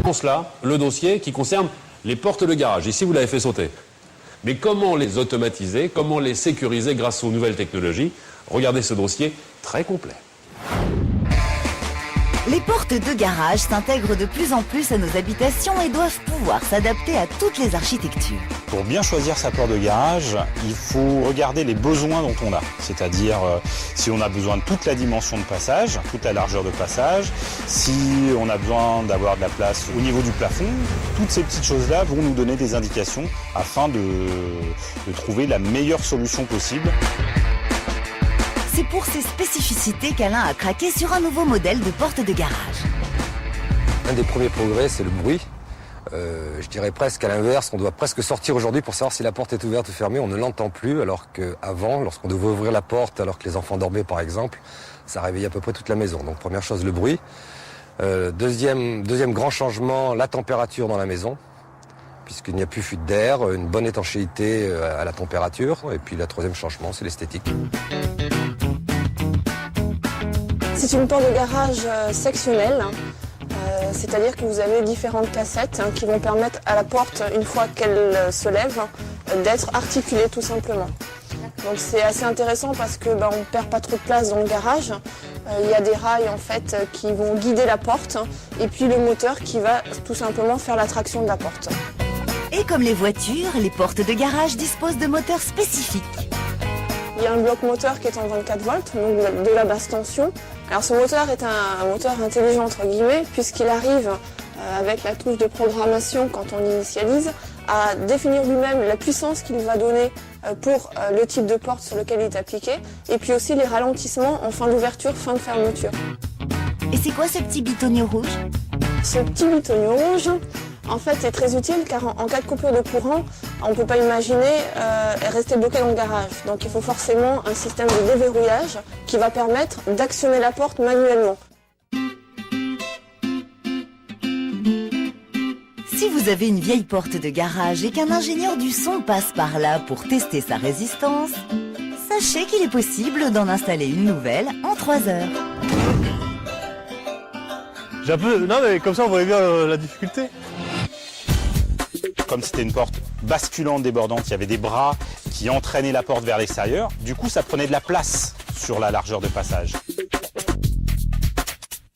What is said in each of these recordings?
Pour cela, le dossier qui concerne les portes de garage. Ici, vous l'avez fait sauter. Mais comment les automatiser, comment les sécuriser grâce aux nouvelles technologies? Regardez ce dossier très complet. Les portes de garage s'intègrent de plus en plus à nos habitations et doivent pouvoir s'adapter à toutes les architectures. Pour bien choisir sa porte de garage, il faut regarder les besoins dont on a. C'est-à-dire si on a besoin de toute la dimension de passage, toute la largeur de passage, si on a besoin d'avoir de la place au niveau du plafond, toutes ces petites choses-là vont nous donner des indications afin de trouver la meilleure solution possible. C'est pour ces spécificités qu'Alain a craqué sur un nouveau modèle de porte de garage. Un des premiers progrès, c'est le bruit. Je dirais presque à l'inverse, on doit presque sortir aujourd'hui pour savoir si la porte est ouverte ou fermée. On ne l'entend plus, alors qu'avant, lorsqu'on devait ouvrir la porte, alors que les enfants dormaient par exemple, ça réveillait à peu près toute la maison. Donc première chose, le bruit. Deuxième grand changement, la température dans la maison, puisqu'il n'y a plus fuite d'air, une bonne étanchéité à la température. Et puis le troisième changement, c'est l'esthétique. C'est une porte de garage sectionnelle, c'est-à-dire que vous avez différentes cassettes qui vont permettre à la porte, une fois qu'elle se lève, d'être articulée tout simplement. Donc c'est assez intéressant parce que on ne perd pas trop de place dans le garage. Il y a des rails en fait qui vont guider la porte et puis le moteur qui va tout simplement faire la traction de la porte. Et comme les voitures, les portes de garage disposent de moteurs spécifiques. Il y a un bloc moteur qui est en 24 volts, donc de la basse tension. Alors ce moteur est un moteur intelligent entre guillemets, puisqu'il arrive avec la touche de programmation quand on initialise à définir lui-même la puissance qu'il va donner pour le type de porte sur lequel il est appliqué, et puis aussi les ralentissements en fin d'ouverture, fin de fermeture. Et c'est quoi ce petit bitonio rouge? Ce petit bitonio rouge, en fait, est très utile car en cas de coupure de courant, on ne peut pas imaginer rester bloqué dans le garage. Donc il faut forcément un système de déverrouillage qui va permettre d'actionner la porte manuellement. Si vous avez une vieille porte de garage et qu'un ingénieur du son passe par là pour tester sa résistance, sachez qu'il est possible d'en installer une nouvelle en 3 heures. J'ai un peu... Non mais comme ça on voyait bien la difficulté. Comme c'était une porte basculante débordante, il y avait des bras qui entraînaient la porte vers l'extérieur. Du coup, ça prenait de la place sur la largeur de passage.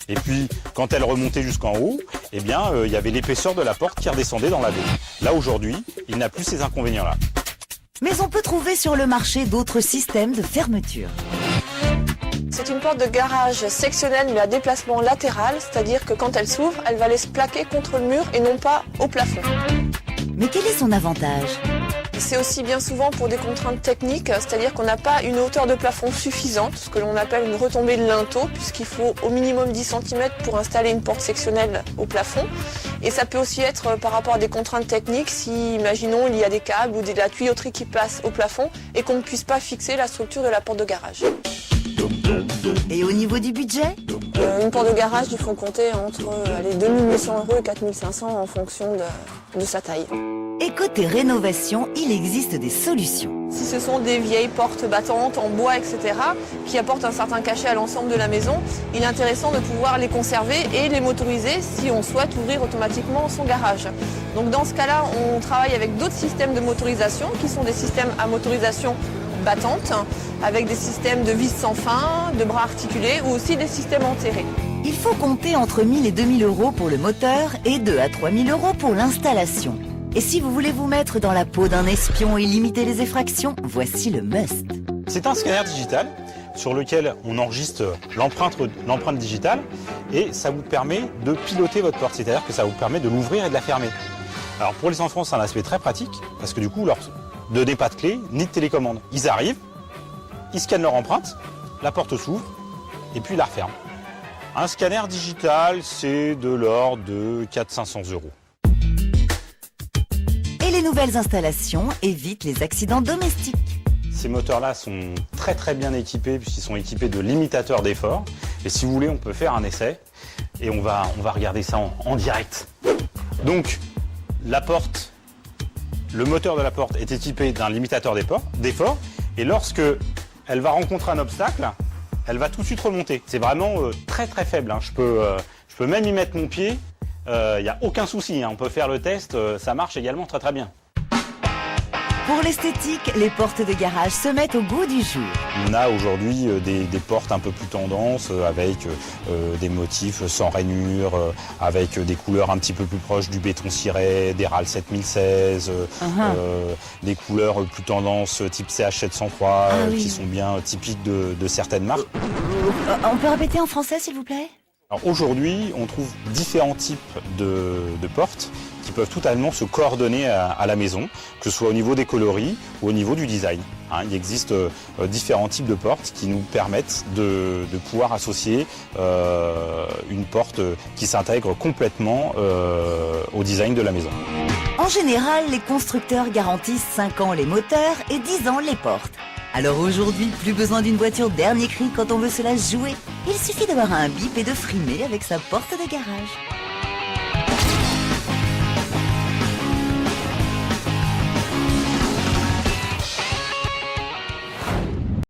Et puis, quand elle remontait jusqu'en haut, eh bien, il y avait l'épaisseur de la porte qui redescendait dans la baie. Là, aujourd'hui, il n'a plus ces inconvénients-là. Mais on peut trouver sur le marché d'autres systèmes de fermeture. C'est une porte de garage sectionnelle mais à déplacement latéral, c'est-à-dire que quand elle s'ouvre, elle va aller se plaquer contre le mur et non pas au plafond. Mais quel est son avantage? C'est aussi bien souvent pour des contraintes techniques, c'est-à-dire qu'on n'a pas une hauteur de plafond suffisante, ce que l'on appelle une retombée de linteau, puisqu'il faut au minimum 10 cm pour installer une porte sectionnelle au plafond. Et ça peut aussi être par rapport à des contraintes techniques, si, imaginons, il y a des câbles ou de la tuyauterie qui passe au plafond et qu'on ne puisse pas fixer la structure de la porte de garage. Et au niveau du budget? Une porte de garage, il faut compter entre 2800 € et 4500 en fonction de sa taille. Et côté rénovation, il existe des solutions. Si ce sont des vieilles portes battantes en bois, etc., qui apportent un certain cachet à l'ensemble de la maison, il est intéressant de pouvoir les conserver et les motoriser si on souhaite ouvrir automatiquement son garage. Donc dans ce cas-là, on travaille avec d'autres systèmes de motorisation qui sont des systèmes à motorisation battante, avec des systèmes de vis sans fin, de bras articulés ou aussi des systèmes enterrés. Il faut compter entre 1000 et 2000 € pour le moteur et 2 à 3000 € pour l'installation. Et si vous voulez vous mettre dans la peau d'un espion et limiter les effractions, voici le must. C'est un scanner digital sur lequel on enregistre l'empreinte digitale et ça vous permet de piloter votre porte, c'est-à-dire que ça vous permet de l'ouvrir et de la fermer. Alors pour les enfants, c'est un aspect très pratique parce que du coup, leur donnez pas de clé ni de télécommande. Ils arrivent, ils scannent leur empreinte, la porte s'ouvre et puis ils la referment. Un scanner digital, c'est de l'ordre de 400-500 €. Et les nouvelles installations évitent les accidents domestiques. Ces moteurs-là sont très bien équipés puisqu'ils sont équipés de limitateurs d'effort. Et si vous voulez, on peut faire un essai et on va regarder ça en direct. Donc, la porte, le moteur de la porte est équipé d'un limitateur d'effort et lorsque elle va rencontrer un obstacle, elle va tout de suite remonter. C'est vraiment très faible. Hein. Je peux même y mettre mon pied il n'y a aucun souci, hein. On peut faire le test, ça marche également très très bien. Pour l'esthétique, les portes de garage se mettent au goût du jour. On a aujourd'hui des portes un peu plus tendance avec des motifs sans rainure, avec des couleurs un petit peu plus proches du béton ciré, des RAL 7016, des couleurs plus tendance type CH703 oui. qui sont bien typiques de certaines marques. On peut répéter en français s'il vous plaît ? Alors aujourd'hui, on trouve différents types de portes qui peuvent totalement se coordonner à la maison, que ce soit au niveau des coloris ou au niveau du design. Hein, il existe différents types de portes qui nous permettent de pouvoir associer une porte qui s'intègre complètement au design de la maison. En général, les constructeurs garantissent 5 ans les moteurs et 10 ans les portes. Alors aujourd'hui, plus besoin d'une voiture dernier cri quand on veut se la jouer. Il suffit d'avoir un bip et de frimer avec sa porte de garage.